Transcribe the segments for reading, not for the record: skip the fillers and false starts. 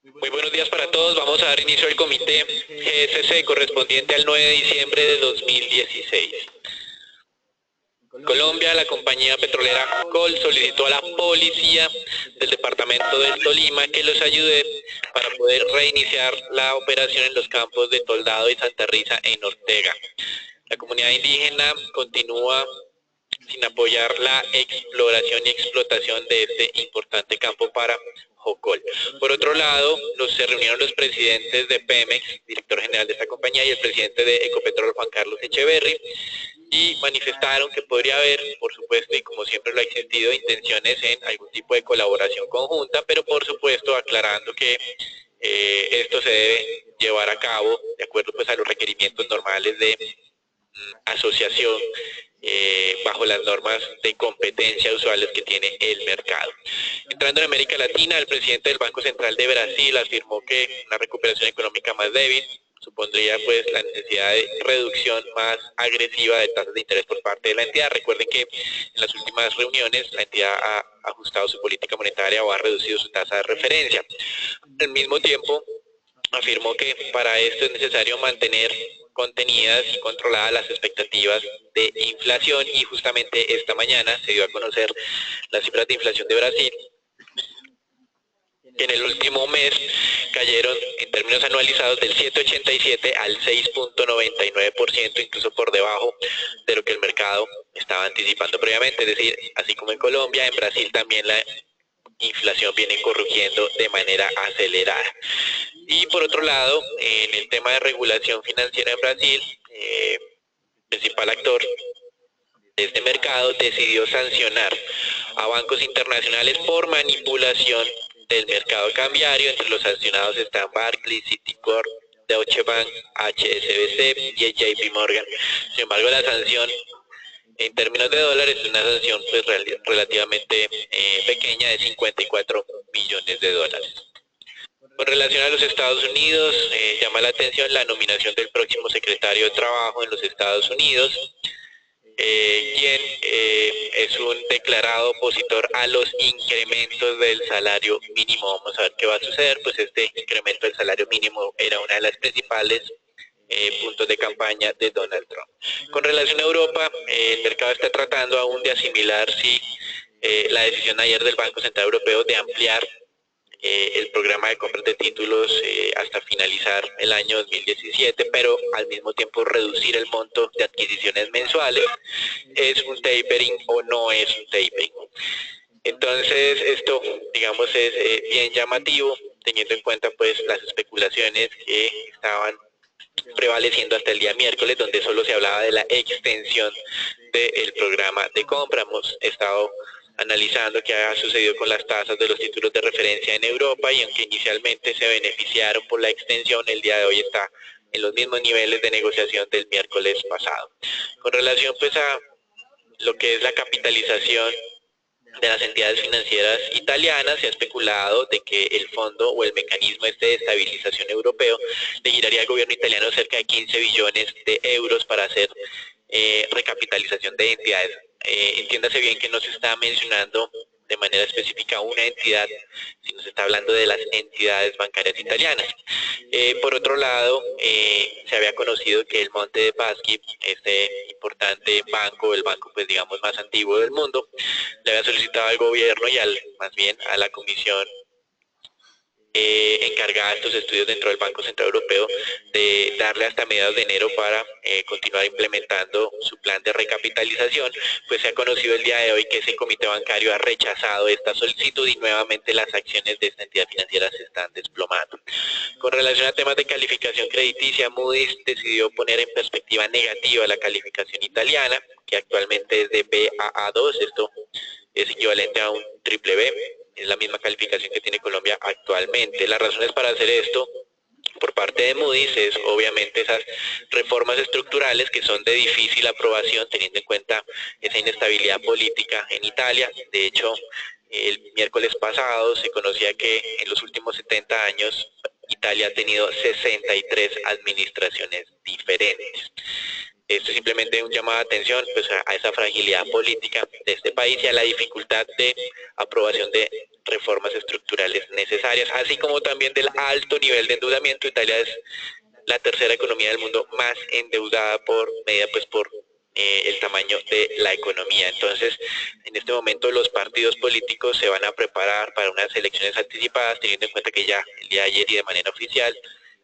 Muy buenos días para todos. Vamos a dar inicio al comité GSC correspondiente al 9 de diciembre de 2016. Colombia, la compañía petrolera Col solicitó a la policía del departamento del Tolima que los ayude para poder reiniciar la operación en los campos de Toldado y Santa Risa en Ortega. La comunidad indígena continúa sin apoyar la exploración y explotación de este importante campo para Jocol. Por otro lado, se reunieron los presidentes de Pemex, director general de esta compañía, y el presidente de Ecopetrol, Juan Carlos Echeverry, y manifestaron que podría haber, por supuesto, y como siempre lo ha existido, intenciones en algún tipo de colaboración conjunta, pero por supuesto aclarando que esto se debe llevar a cabo de acuerdo pues a los requerimientos normales de asociación bajo las normas de competencia usuales que tiene el mercado. Entrando en América Latina, el presidente del Banco Central de Brasil afirmó que una recuperación económica más débil supondría pues la necesidad de reducción más agresiva de tasas de interés por parte de la entidad. Recuerden que en las últimas reuniones la entidad ha ajustado su política monetaria o ha reducido su tasa de referencia. Al mismo tiempo, afirmó que para esto es necesario mantener contenidas y controladas las expectativas de inflación, y justamente esta mañana se dio a conocer las cifras de inflación de Brasil, que en el último mes cayeron en términos anualizados del 7,87 al 6,99%, incluso por debajo de lo que el mercado estaba anticipando previamente. Es decir, así como en Colombia, en Brasil también la inflación viene corrigiendo de manera acelerada. Y por otro lado, en el tema de regulación financiera en Brasil, principal actor de este mercado decidió sancionar a bancos internacionales por manipulación del mercado cambiario. Entre los sancionados están Barclays, Citicorp, Deutsche Bank, HSBC y JP Morgan. Sin embargo, la sanción en términos de dólares es una sanción pues relativamente pequeña, de 54 millones de dólares. Con relación a los Estados Unidos, llama la atención la nominación del próximo secretario de Trabajo en los Estados Unidos, quien es un declarado opositor a los incrementos del salario mínimo. Vamos a ver qué va a suceder. Pues este incremento del salario mínimo era una de las principales puntos de campaña de Donald Trump. Con relación a Europa, el mercado está tratando aún de asimilar si la decisión ayer del Banco Central Europeo de ampliar el programa de compras de títulos hasta finalizar el año 2017, pero al mismo tiempo reducir el monto de adquisiciones mensuales, ¿es un tapering o no es un tapering? Entonces esto, digamos, es bien llamativo, teniendo en cuenta pues las especulaciones que estaban prevaleciendo hasta el día miércoles, donde solo se hablaba de la extensión del programa de compra. Hemos estado analizando qué ha sucedido con las tasas de los títulos de referencia en Europa, y aunque inicialmente se beneficiaron por la extensión, el día de hoy está en los mismos niveles de negociación del miércoles pasado. Con relación pues a lo que es la capitalización de las entidades financieras italianas, se ha especulado de que el fondo o el mecanismo de estabilización europeo le giraría al gobierno italiano cerca de 15 billones de euros para hacer recapitalización de entidades. Entiéndase bien que no se está mencionando de manera específica una entidad, sino se está hablando de las entidades bancarias italianas. Por otro lado, se había conocido que el Monte dei Paschi, este importante banco, el banco pues digamos más antiguo del mundo, le había solicitado al gobierno y más bien a la comisión encargada de estos estudios dentro del Banco Central Europeo, de darle hasta mediados de enero para continuar implementando su plan de recapitalización. Pues se ha conocido el día de hoy que ese comité bancario ha rechazado esta solicitud y nuevamente las acciones de esta entidad financiera se están desplomando. Con relación a temas de calificación crediticia, Moody's decidió poner en perspectiva negativa la calificación italiana, que actualmente es de Baa2, esto es equivalente a un triple B, es la misma calificación que tiene Colombia actualmente. Las razones para hacer esto por parte de Moody's es obviamente esas reformas estructurales que son de difícil aprobación, teniendo en cuenta esa inestabilidad política en Italia. De hecho, el miércoles pasado se conocía que en los últimos 70 años Italia ha tenido 63 administraciones diferentes. Esto es simplemente un llamado de atención pues, a esa fragilidad política de este país y a la dificultad de aprobación de reformas estructurales necesarias, así como también del alto nivel de endeudamiento. Italia es la tercera economía del mundo más endeudada por medida pues por el tamaño de la economía. Entonces, en este momento los partidos políticos se van a preparar para unas elecciones anticipadas, teniendo en cuenta que ya el día de ayer y de manera oficial,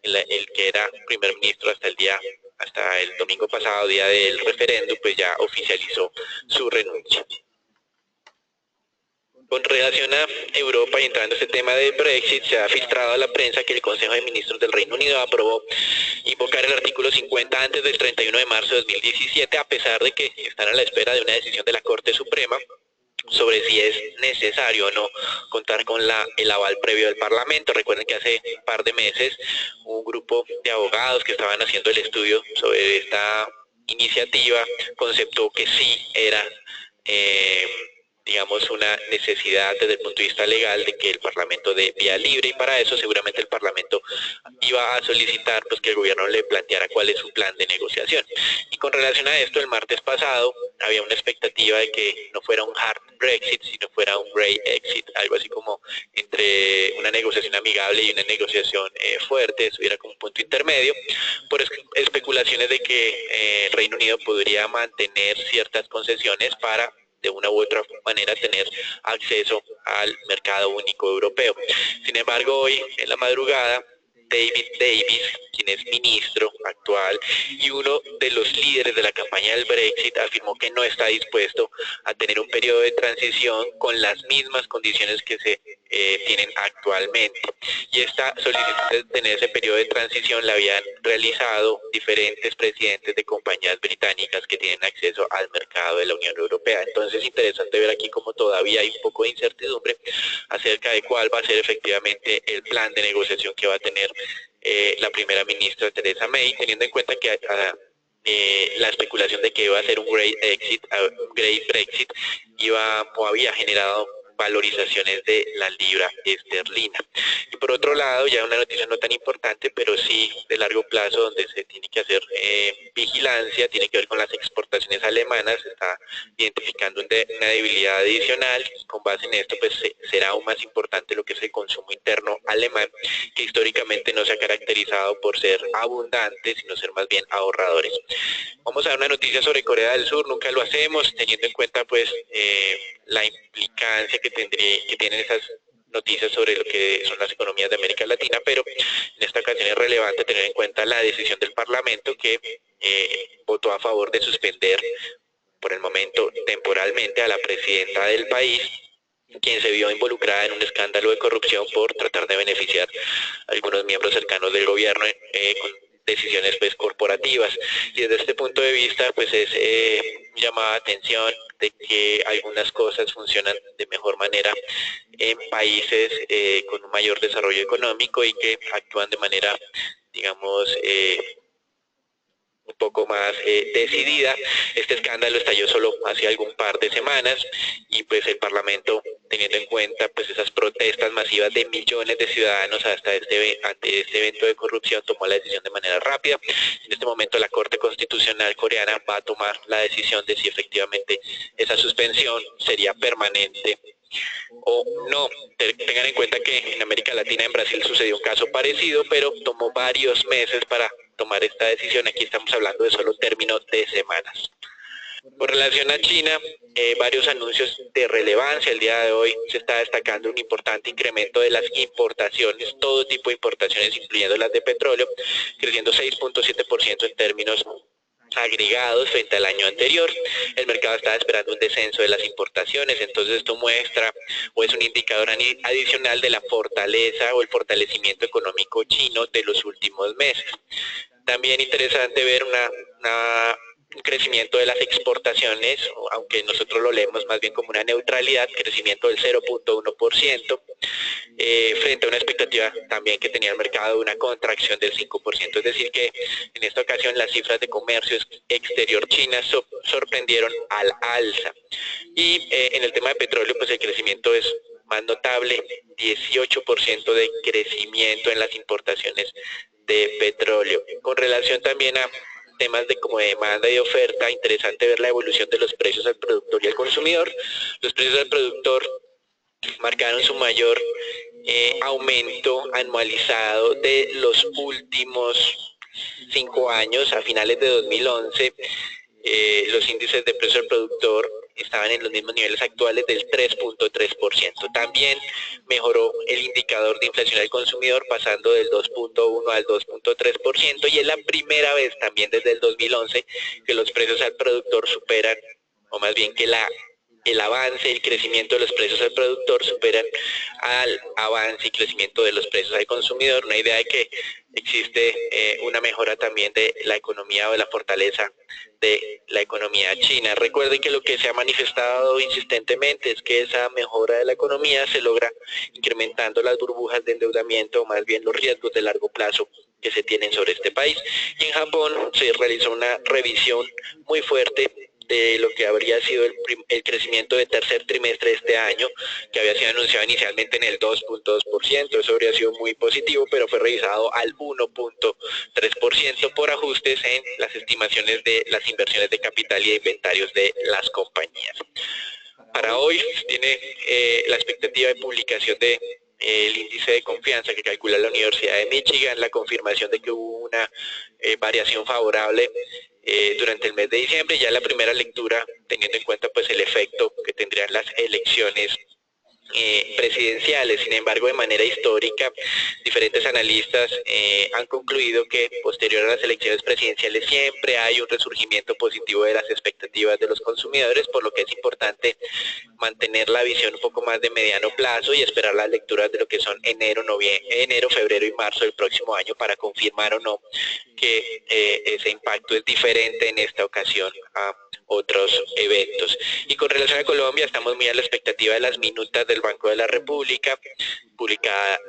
el que era primer ministro hasta el domingo pasado, día del referéndum, pues ya oficializó su renuncia. Con relación a Europa y entrando a este tema del Brexit, se ha filtrado a la prensa que el Consejo de Ministros del Reino Unido aprobó invocar el artículo 50 antes del 31 de marzo de 2017, a pesar de que están a la espera de una decisión de la Corte Suprema sobre si es necesario o no contar con el aval previo del Parlamento. Recuerden que hace un par de meses un grupo de abogados que estaban haciendo el estudio sobre esta iniciativa conceptó que sí era digamos, una necesidad desde el punto de vista legal de que el Parlamento dé vía libre, y para eso seguramente el Parlamento iba a solicitar pues que el gobierno le planteara cuál es su plan de negociación. Y con relación a esto, el martes pasado había una expectativa de que no fuera un hard Brexit, sino fuera un grey exit, algo así como entre una negociación amigable y una negociación fuerte, estuviera como un punto intermedio, por especulaciones de que el Reino Unido podría mantener ciertas concesiones para de una u otra manera tener acceso al mercado único europeo. Sin embargo, hoy en la madrugada, David Davis, quien es ministro actual y uno de los líderes de la campaña del Brexit, afirmó que no está dispuesto a tener un periodo de transición con las mismas condiciones que se tienen actualmente. Y esta solicitud de tener ese periodo de transición la habían realizado diferentes presidentes de compañías británicas que tienen acceso al mercado de la Unión Europea. Entonces es interesante ver aquí cómo todavía hay un poco de incertidumbre acerca de cuál va a ser efectivamente el plan de negociación que va a tener la primera ministra Theresa May, teniendo en cuenta que la especulación de que iba a ser un great Brexit iba o había generado valorizaciones de la libra esterlina. Y por otro lado, ya una noticia no tan importante, pero sí de largo plazo, donde se tiene que hacer vigilancia, tiene que ver con las exportaciones alemanas, se está identificando una debilidad adicional, y con base en esto pues será aún más importante lo que es el consumo interno alemán, que históricamente no se ha caracterizado por ser abundante, sino ser más bien ahorradores. Vamos a dar una noticia sobre Corea del Sur, nunca lo hacemos, teniendo en cuenta pues la implicancia que tienen esas noticias sobre lo que son las economías de América Latina, pero en esta ocasión es relevante tener en cuenta la decisión del Parlamento que votó a favor de suspender por el momento temporalmente a la presidenta del país, quien se vio involucrada en un escándalo de corrupción por tratar de beneficiar a algunos miembros cercanos del gobierno con decisiones pues corporativas. Y desde este punto de vista pues es llamada atención de que algunas cosas funcionan de mejor manera en países con un mayor desarrollo económico y que actúan de manera, digamos, un poco más decidida. Este escándalo estalló solo hace algún par de semanas y pues el Parlamento, teniendo en cuenta pues esas protestas masivas de millones de ciudadanos ante este evento de corrupción, tomó la decisión de manera rápida. En este momento la Corte Constitucional coreana va a tomar la decisión de si efectivamente esa suspensión sería permanente o no. Tengan en cuenta que en América Latina, en Brasil, sucedió un caso parecido, pero tomó varios meses para tomar esta decisión. Aquí estamos hablando de solo términos de semanas. Con relación a China, varios anuncios de relevancia. El día de hoy se está destacando un importante incremento de las importaciones, todo tipo de importaciones, incluyendo las de petróleo, creciendo 6.7% en términos agregados frente al año anterior. El mercado estaba esperando un descenso de las importaciones, entonces esto muestra o es un indicador adicional de la fortaleza o el fortalecimiento económico chino de los últimos meses. También interesante ver un crecimiento de las exportaciones, aunque nosotros lo leemos más bien como una neutralidad, crecimiento del 0.1%, frente a una expectativa también que tenía el mercado de una contracción del 5%, es decir que en esta ocasión las cifras de comercio exterior China sorprendieron al alza. Y en el tema de petróleo, pues el crecimiento es más notable, 18% de crecimiento en las importaciones de petróleo. Con relación también a temas de como de demanda y de oferta, interesante ver la evolución de los precios al productor y al consumidor. Los precios al productor marcaron su mayor aumento anualizado de los últimos 5 años. A finales de 2011, los índices de precio al productor estaban en los mismos niveles actuales del 3.3%. También mejoró el indicador de inflación al consumidor, pasando del 2.1 al 2.3%, y es la primera vez también desde el 2011 que los precios al productor superan, o más bien que el avance y el crecimiento de los precios al productor superan al avance y crecimiento de los precios al consumidor. Una idea de que existe una mejora también de la economía o de la fortaleza de la economía china. Recuerden que lo que se ha manifestado insistentemente es que esa mejora de la economía se logra incrementando las burbujas de endeudamiento, o más bien los riesgos de largo plazo que se tienen sobre este país. Y en Japón se realizó una revisión muy fuerte de lo que habría sido el crecimiento del tercer trimestre de este año, que había sido anunciado inicialmente en el 2.2%, eso habría sido muy positivo, pero fue revisado al 1.3% por ajustes en las estimaciones de las inversiones de capital y de inventarios de las compañías. Para hoy tiene la expectativa de publicación de el índice de confianza que calcula la Universidad de Michigan, la confirmación de que hubo una variación favorable durante el mes de diciembre, ya la primera lectura teniendo en cuenta pues el efecto que tendrían las elecciones presidenciales. Sin embargo, de manera histórica, diferentes analistas han concluido que posterior a las elecciones presidenciales siempre hay un resurgimiento positivo de las expectativas de los consumidores, por lo que es importante mantener la visión un poco más de mediano plazo y esperar las lecturas de lo que son enero, febrero y marzo del próximo año para confirmar o no que ese impacto es diferente en esta ocasión a otros eventos. Y con relación a Colombia, estamos muy a la expectativa de las minutas del Banco de la República,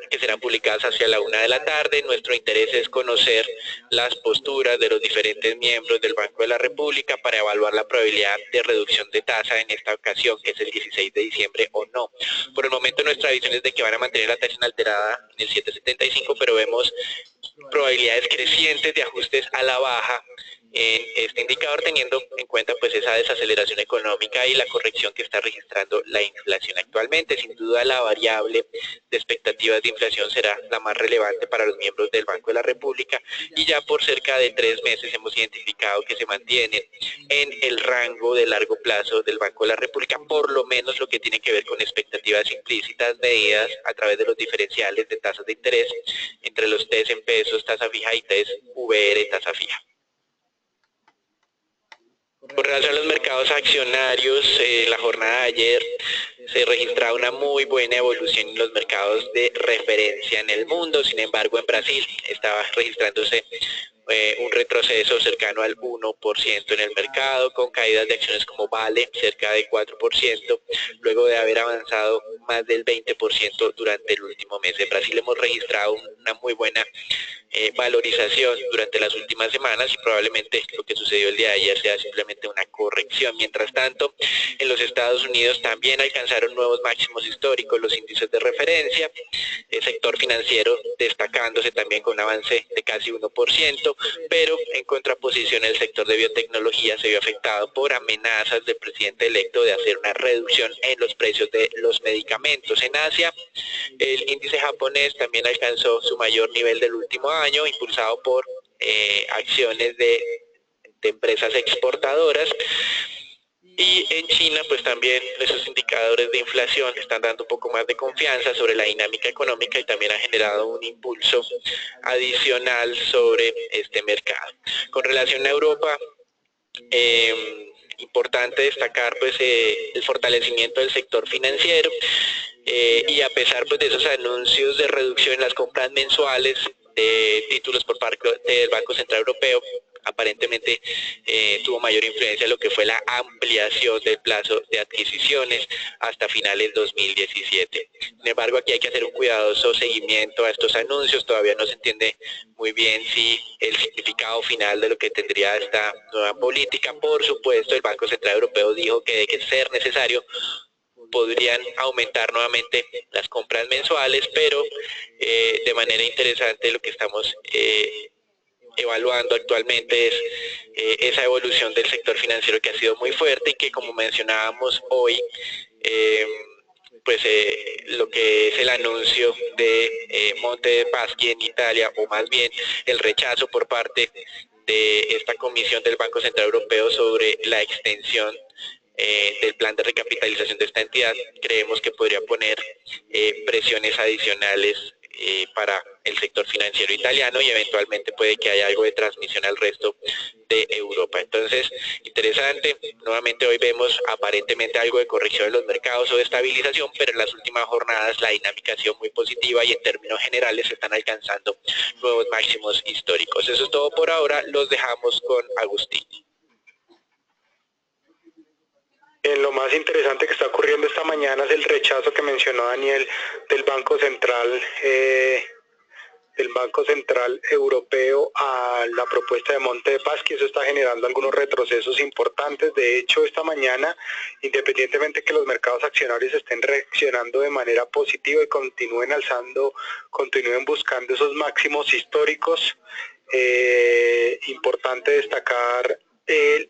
que serán publicadas hacia la 1 de la tarde. Nuestro interés es conocer las posturas de los diferentes miembros del Banco de la República para evaluar la probabilidad de reducción de tasa en esta ocasión, que es el 16 de diciembre o no. Por el momento nuestra visión es de que van a mantener la tasa inalterada en el 7.75, pero vemos probabilidades crecientes de ajustes a la baja en este indicador, teniendo en cuenta pues esa desaceleración económica y la corrección que está registrando la inflación actualmente. Sin duda la variable de expectativas de inflación será la más relevante para los miembros del Banco de la República, y ya por cerca de 3 meses hemos identificado que se mantienen en el rango de largo plazo del Banco de la República, por lo menos lo que tiene que ver con expectativas implícitas medidas a través de los diferenciales de tasas de interés entre los TES en pesos, tasa fija, y TES VR, tasa fija. Con relación a los mercados accionarios, la jornada de ayer se registraba una muy buena evolución en los mercados de referencia en el mundo. Sin embargo, en Brasil estaba registrándose un retroceso cercano al 1% en el mercado, con caídas de acciones como Vale cerca de 4%, luego de haber avanzado más del 20% durante el último mes. En Brasil hemos registrado una muy buena valorización durante las últimas semanas, y probablemente lo que sucedió el día de ayer sea simplemente una corrección. Mientras tanto, en los Estados Unidos también alcanzaron nuevos máximos históricos los índices de referencia, el sector financiero destacándose también con un avance de casi 1%, pero en contraposición el sector de biotecnología se vio afectado por amenazas del presidente electo de hacer una reducción en los precios de los medicamentos. En Asia, el índice japonés también alcanzó su mayor nivel del último año, impulsado por acciones de empresas exportadoras. Y en China, pues también esos indicadores de inflación están dando un poco más de confianza sobre la dinámica económica y también ha generado un impulso adicional sobre este mercado. Con relación a Europa, importante destacar pues el fortalecimiento del sector financiero, y a pesar pues de esos anuncios de reducción en las compras mensuales de títulos por parte del Banco Central Europeo, aparentemente tuvo mayor influencia en lo que fue la ampliación del plazo de adquisiciones hasta finales de 2017. Sin embargo, aquí hay que hacer un cuidadoso seguimiento a estos anuncios. Todavía no se entiende muy bien si el significado final de lo que tendría esta nueva política. Por supuesto, el Banco Central Europeo dijo que de ser necesario podrían aumentar nuevamente las compras mensuales, pero de manera interesante lo que estamos evaluando actualmente es esa evolución del sector financiero que ha sido muy fuerte y que, como mencionábamos hoy, lo que es el anuncio de Monte dei Paschi en Italia, o más bien el rechazo por parte de esta comisión del Banco Central Europeo sobre la extensión del plan de recapitalización de esta entidad, creemos que podría poner presiones adicionales para el sector financiero italiano y eventualmente puede que haya algo de transmisión al resto de Europa. Entonces, interesante, nuevamente hoy vemos aparentemente algo de corrección en los mercados o de estabilización, pero en las últimas jornadas la dinámica ha sido muy positiva y en términos generales se están alcanzando nuevos máximos históricos. Eso es todo por ahora, los dejamos con Agustín. Lo más interesante que está ocurriendo esta mañana es el rechazo que mencionó Daniel del Banco Central Europeo a la propuesta de Monte dei Paschi. Eso está generando algunos retrocesos importantes. De hecho, esta mañana, independientemente que los mercados accionarios estén reaccionando de manera positiva y continúen buscando esos máximos históricos, importante destacar que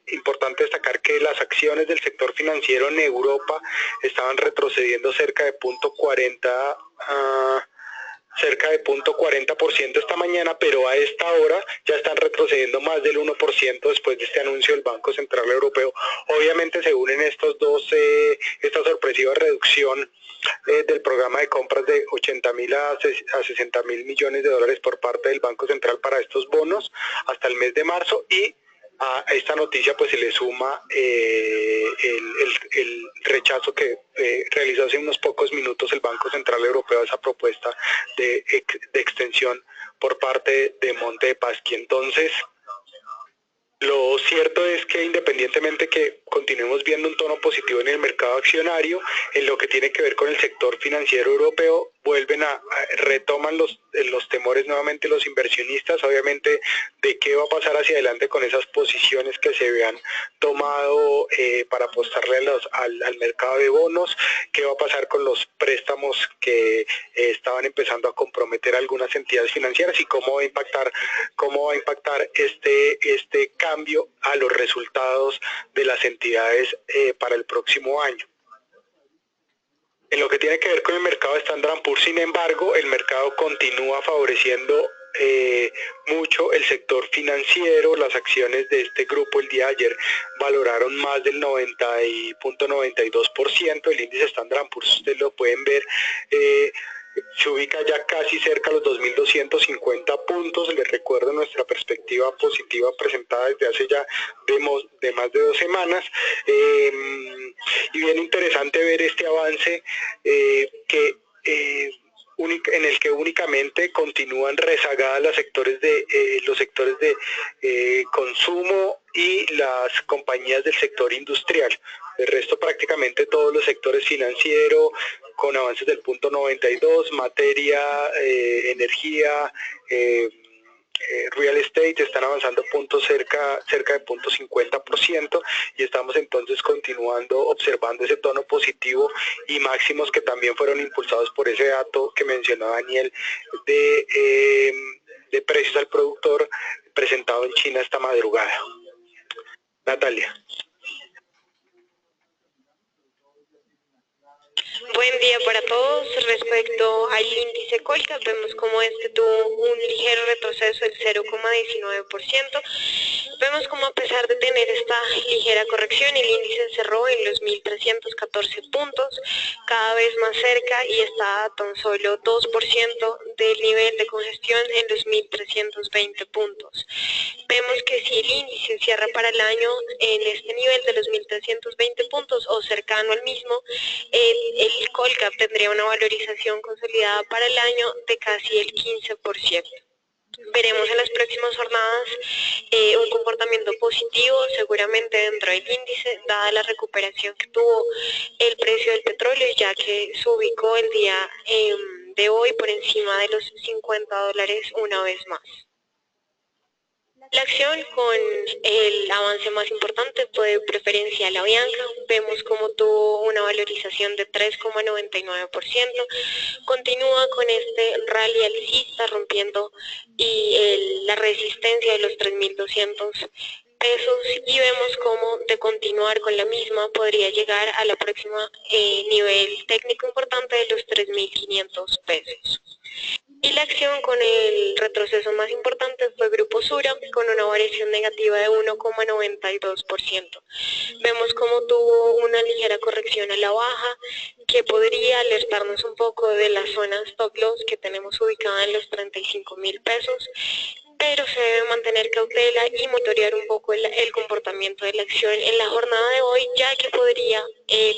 las acciones del sector financiero en Europa estaban retrocediendo cerca de 0.40% esta mañana, pero a esta hora ya están retrocediendo más del 1% después de este anuncio del Banco Central Europeo. Obviamente se unen esta sorpresiva reducción del programa de compras de 80.000 a 60.000 millones de dólares por parte del Banco Central para estos bonos hasta el mes de marzo, y a esta noticia pues se le suma el rechazo que realizó hace unos pocos minutos el Banco Central Europeo a esa propuesta de extensión por parte de Monte dei Paschi. Entonces, lo cierto es que independientemente que continuemos viendo un tono positivo en el mercado accionario, en lo que tiene que ver con el sector financiero europeo, retoman los temores nuevamente los inversionistas, obviamente, de qué va a pasar hacia adelante con esas posiciones que se habían tomado para apostarle al mercado de bonos, qué va a pasar con los préstamos que estaban empezando a comprometer algunas entidades financieras y cómo va a impactar este cambio a los resultados de las entidades para el próximo año. En lo que tiene que ver con el mercado de Standard & Poor's, sin embargo, el mercado continúa favoreciendo mucho el sector financiero. Las acciones de este grupo el día de ayer valoraron más del 90.92%. El índice Standard & Poor's, ustedes lo pueden ver, se ubica ya casi cerca a los 2.250 puntos. Les recuerdo nuestra perspectiva positiva presentada desde hace ya de más de 2 semanas. Y bien interesante ver este avance en el que únicamente continúan rezagadas los sectores de consumo y las compañías del sector industrial. El resto, prácticamente todos los sectores financieros con avances del 0.92, materia, energía, real estate están avanzando puntos cerca de 0.50%, y estamos entonces continuando observando ese tono positivo y máximos que también fueron impulsados por ese dato que mencionó Daniel de precios al productor presentado en China esta madrugada. Natalia. Buen día para todos. Respecto al índice Colcap, vemos como este tuvo un ligero retroceso del 0,19%. Vemos como a pesar de tener esta ligera corrección, el índice cerró en los 1.314 puntos, cada vez más cerca, y está a tan solo 2% del nivel de congestión en los 1.320 puntos. Vemos que si el índice cierra para el año en este nivel de los 1.320 puntos o cercano al mismo, el Colcap tendría una valorización consolidada para el año de casi el 15%. Veremos en las próximas jornadas un comportamiento positivo seguramente dentro del índice, dada la recuperación que tuvo el precio del petróleo, ya que se ubicó el día de hoy por encima de los $50 una vez más. La acción con el avance más importante fue preferencial Avianca. Vemos como tuvo una valorización de 3,99%. Continúa con este rally alcista rompiendo la resistencia de los 3.200 pesos y vemos cómo de continuar con la misma podría llegar a la próxima nivel técnico importante de los 3.500 pesos. Y la acción con el retroceso más importante fue Grupo Sura, con una variación negativa de 1,92%. Vemos cómo tuvo una ligera corrección a la baja, que podría alertarnos un poco de la zona stop loss que tenemos ubicada en los 35.000 pesos, pero se debe mantener cautela y monitorear un poco el comportamiento de la acción en la jornada de hoy, ya que podría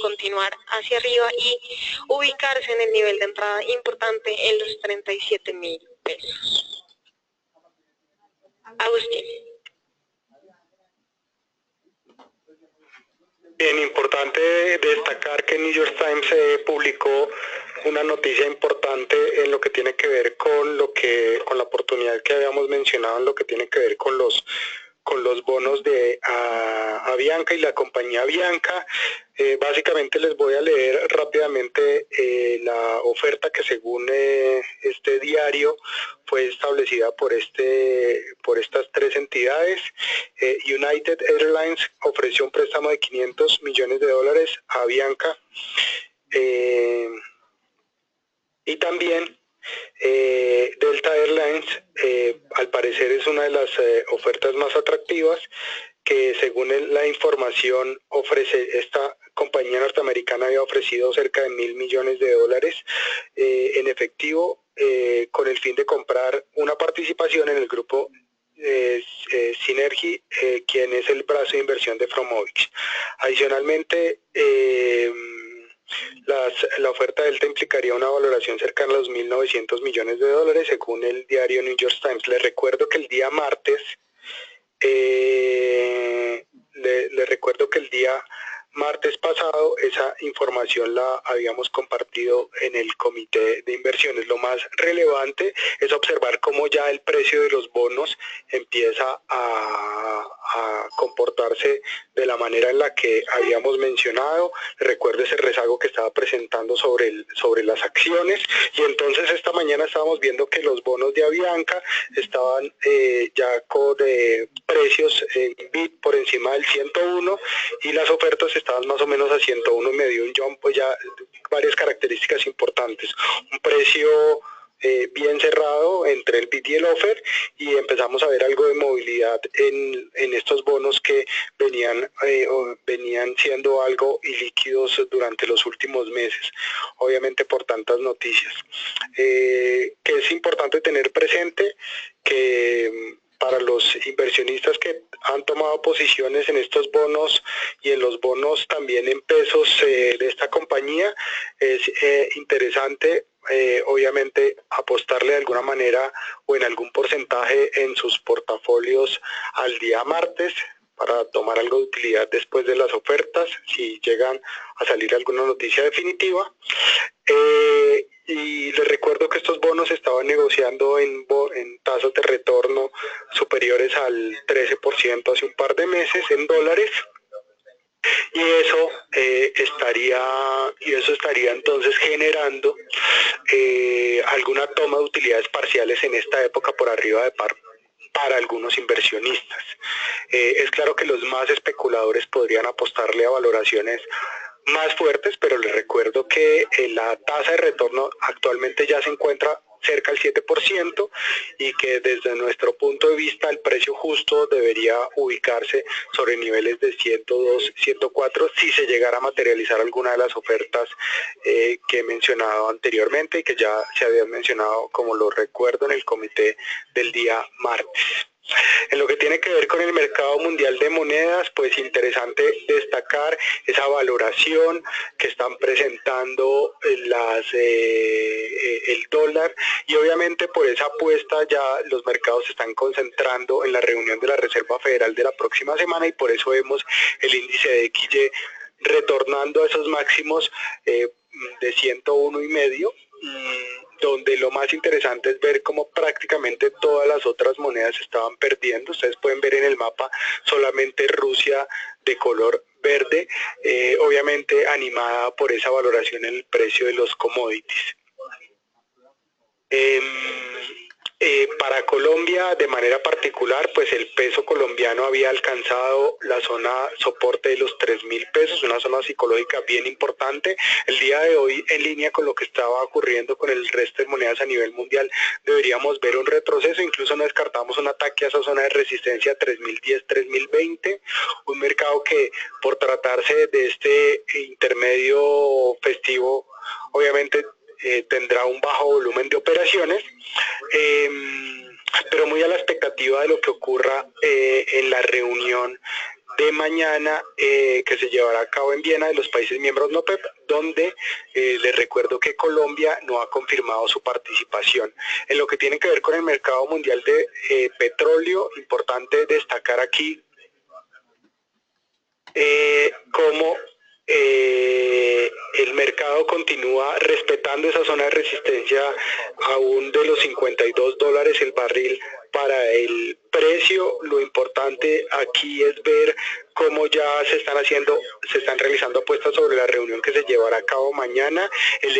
continuar hacia arriba y ubicarse en el nivel de entrada importante en los 37.000 pesos. Agustín. Bien, importante destacar que New York Times publicó una noticia importante en lo que tiene que ver con la oportunidad que habíamos mencionado en lo que tiene que ver con los bonos de Avianca y la compañía Avianca. Básicamente les voy a leer rápidamente la oferta que según este diario fue establecida por estas tres entidades. United Airlines ofreció un préstamo de $500 millones a Avianca, y también Delta Airlines al parecer es una de las ofertas más atractivas, que según la información ofrece esta compañía norteamericana había ofrecido cerca de $1.000 millones en efectivo, con el fin de comprar una participación en el grupo Synergy, quien es el brazo de inversión de Frommovix. Adicionalmente, la oferta de Delta implicaría una valoración cercana a los $1.900 millones según el diario New York Times. Les recuerdo que el día martes pasado esa información la habíamos compartido en el comité de inversiones. Lo más relevante es observar cómo ya el precio de los bonos empieza a comportarse de la manera en la que habíamos mencionado. Recuerdo ese rezago que estaba presentando sobre las acciones, y entonces esta mañana estábamos viendo que los bonos de Avianca estaban ya con precios en bid por encima del 101, y las ofertas estaban más o menos a 101.5, un jump, pues ya varias características importantes, un precio bien cerrado entre el bid y el offer, y empezamos a ver algo de movilidad en estos bonos que venían siendo algo ilíquidos durante los últimos meses, obviamente por tantas noticias. Que es importante tener presente que para los inversionistas que han tomado posiciones en estos bonos y en los bonos también en pesos de esta compañía, es interesante obviamente apostarle de alguna manera o en algún porcentaje en sus portafolios al día martes para tomar algo de utilidad después de las ofertas, si llegan a salir alguna noticia definitiva. Y les recuerdo que estos bonos estaban negociando en tasas de retorno superiores al 13% hace un par de meses en dólares, y eso estaría entonces generando alguna toma de utilidades parciales en esta época por arriba de par para algunos inversionistas. Es claro que los más especuladores podrían apostarle a valoraciones más fuertes, pero les recuerdo que la tasa de retorno actualmente ya se encuentra cerca del 7%, y que desde nuestro punto de vista el precio justo debería ubicarse sobre niveles de 102, 104 si se llegara a materializar alguna de las ofertas que he mencionado anteriormente y que ya se habían mencionado, como lo recuerdo, en el comité del día martes. En lo que tiene que ver con el mercado mundial de monedas, pues interesante destacar esa valoración que están presentando el dólar, y obviamente por esa apuesta ya los mercados se están concentrando en la reunión de la Reserva Federal de la próxima semana, y por eso vemos el índice de XY retornando a esos máximos de 101.5. donde lo más interesante es ver cómo prácticamente todas las otras monedas estaban perdiendo. Ustedes pueden ver en el mapa solamente Rusia de color verde, obviamente animada por esa valoración en el precio de los commodities. Para Colombia, de manera particular, pues el peso colombiano había alcanzado la zona soporte de los 3.000 pesos, una zona psicológica bien importante. El día de hoy, en línea con lo que estaba ocurriendo con el resto de monedas a nivel mundial, deberíamos ver un retroceso, incluso no descartamos un ataque a esa zona de resistencia 3.010, 3.020, un mercado que por tratarse de este intermedio festivo, obviamente tendrá un bajo volumen de operaciones, pero muy a la expectativa de lo que ocurra en la reunión de mañana que se llevará a cabo en Viena de los países miembros no OPEP, donde les recuerdo que Colombia no ha confirmado su participación. En lo que tiene que ver con el mercado mundial de petróleo, importante destacar aquí cómo el mercado continúa respetando esa zona de resistencia aún de los $52 el barril para el precio. Lo importante aquí es ver cómo ya se están realizando apuestas sobre la reunión que se llevará a cabo mañana. El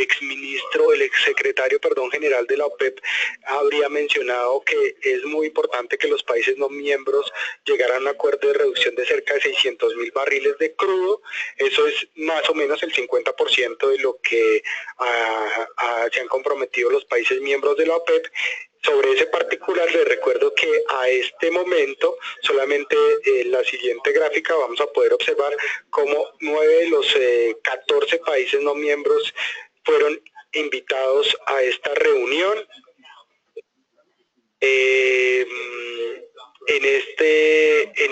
exsecretario general de la OPEP habría mencionado que es muy importante que los países no miembros llegaran a un acuerdo de reducción de cerca de 600.000 barriles de crudo. Eso es más o menos el 50% de lo que se han comprometido los países miembros de la OPEP. Sobre ese particular les recuerdo que a este momento, solamente en la siguiente gráfica vamos a poder observar cómo 9 de los 14 países no miembros fueron invitados a esta reunión. En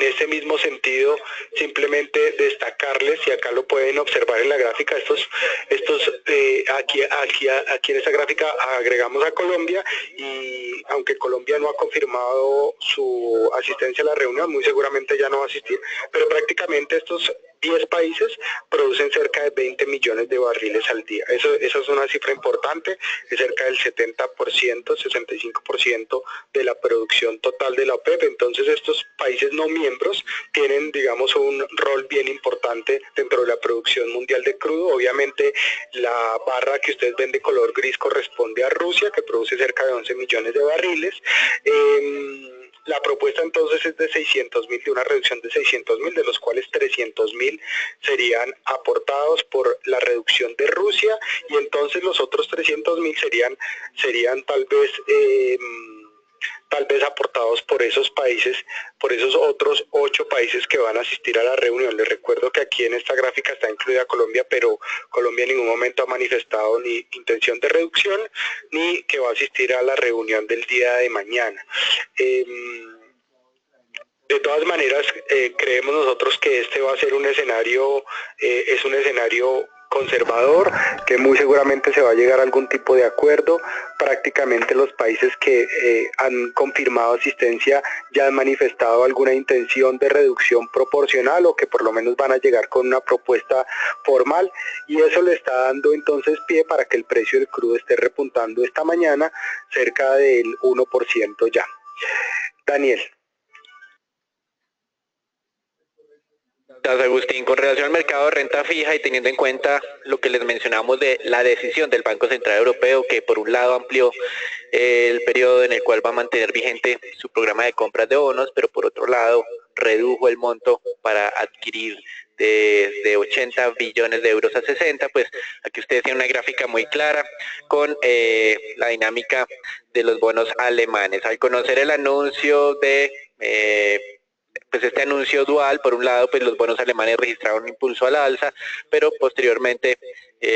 este mismo sentido, simplemente destacarles, y acá lo pueden observar en la gráfica, aquí en esta gráfica agregamos a Colombia, y aunque Colombia no ha confirmado su asistencia a la reunión, muy seguramente ya no va a asistir, pero prácticamente estos 10 países producen cerca de 20 millones de barriles al día. Esa es una cifra importante, es cerca del 70%, 65% de la producción total de la OPEP. Entonces estos países no miembros tienen, digamos, un rol bien importante dentro de la producción mundial de crudo. Obviamente la barra que ustedes ven de color gris corresponde a Rusia, que produce cerca de 11 millones de barriles. La propuesta entonces es de 600.000, de una reducción de 600.000, de los cuales 300.000 serían aportados por la reducción de Rusia, y entonces los otros 300.000 serían tal vez aportados por esos países, por esos otros 8 países que van a asistir a la reunión. Les recuerdo que aquí en esta gráfica está incluida Colombia, pero Colombia en ningún momento ha manifestado ni intención de reducción, ni que va a asistir a la reunión del día de mañana. De todas maneras, creemos nosotros que este va a ser un escenario, es un escenario conservador, que muy seguramente se va a llegar a algún tipo de acuerdo. Prácticamente los países que han confirmado asistencia ya han manifestado alguna intención de reducción proporcional, o que por lo menos van a llegar con una propuesta formal, y eso le está dando entonces pie para que el precio del crudo esté repuntando esta mañana cerca del 1% ya. Daniel. Gracias, Agustín. Con relación al mercado de renta fija y teniendo en cuenta lo que les mencionamos de la decisión del Banco Central Europeo, que por un lado amplió el periodo en el cual va a mantener vigente su programa de compras de bonos, pero por otro lado redujo el monto para adquirir de 80 billones de euros a 60, pues aquí ustedes tienen una gráfica muy clara con la dinámica de los bonos alemanes. Al conocer el anuncio de pues este anuncio dual, por un lado, pues los bonos alemanes registraron un impulso a la alza, pero posteriormente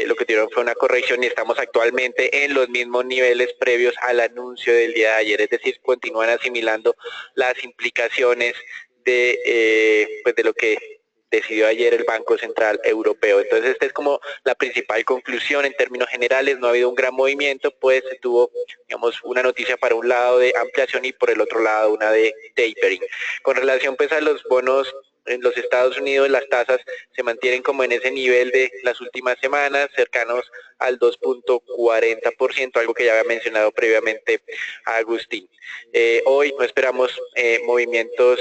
lo que tuvieron fue una corrección, y estamos actualmente en los mismos niveles previos al anuncio del día de ayer, es decir, continúan asimilando las implicaciones de lo que decidió ayer el Banco Central Europeo. Entonces esta es como la principal conclusión en términos generales. No ha habido un gran movimiento, pues se tuvo, digamos, una noticia para un lado de ampliación y por el otro lado una de tapering. Con relación pues a los bonos En los Estados Unidos las tasas se mantienen como en ese nivel de las últimas semanas, cercanos al 2.40%, algo que ya había mencionado previamente a Agustín. Hoy no esperamos movimientos,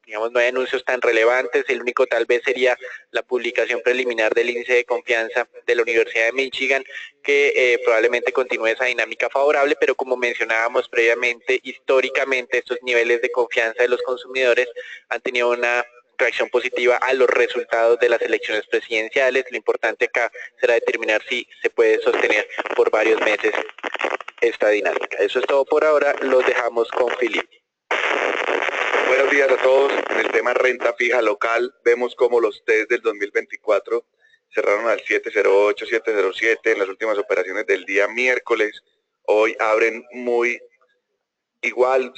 digamos, no hay anuncios tan relevantes, el único tal vez sería la publicación preliminar del índice de confianza de la Universidad de Michigan, que probablemente continúe esa dinámica favorable, pero como mencionábamos previamente, históricamente estos niveles de confianza de los consumidores han tenido una reacción positiva a los resultados de las elecciones presidenciales. Lo importante acá será determinar si se puede sostener por varios meses esta dinámica. Eso es todo por ahora, los dejamos con Filip. Buenos días a todos. En el tema renta fija local, vemos como los test del 2024 cerraron al 708, 707 en las últimas operaciones del día miércoles. Hoy abren muy igual,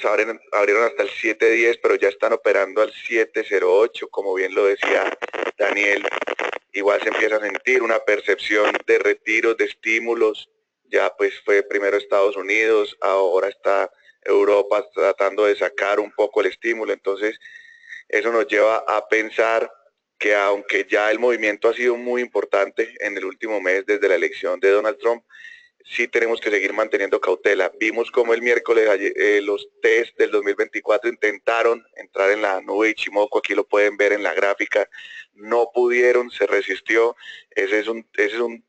abrieron hasta el 710, pero ya están operando al 708, como bien lo decía Daniel. Igual se empieza a sentir una percepción de retiros, de estímulos. Ya pues fue primero Estados Unidos, ahora está Europa tratando de sacar un poco el estímulo. Entonces eso nos lleva a pensar que aunque ya el movimiento ha sido muy importante en el último mes desde la elección de Donald Trump, sí tenemos que seguir manteniendo cautela. Vimos como el miércoles los test del 2024 intentaron entrar en la nube de Ichimoku, aquí lo pueden ver en la gráfica, no pudieron, se resistió. Ese es un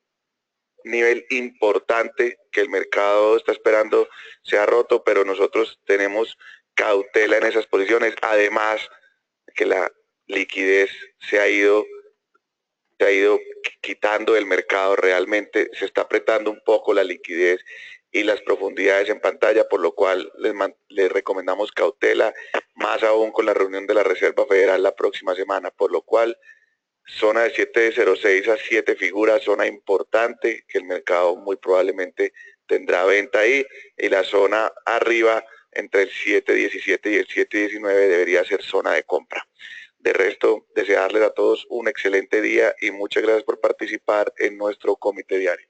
nivel importante que el mercado está esperando sea roto, pero nosotros tenemos cautela en esas posiciones, además que la liquidez se ha ido quitando del mercado, realmente se está apretando un poco la liquidez y las profundidades en pantalla, por lo cual les recomendamos cautela, más aún con la reunión de la Reserva Federal la próxima semana, por lo cual zona de 706 a 7 figuras, zona importante que el mercado muy probablemente tendrá venta ahí, y la zona arriba entre el 717 y el 719 debería ser zona de compra. De resto, desearles a todos un excelente día y muchas gracias por participar en nuestro comité diario.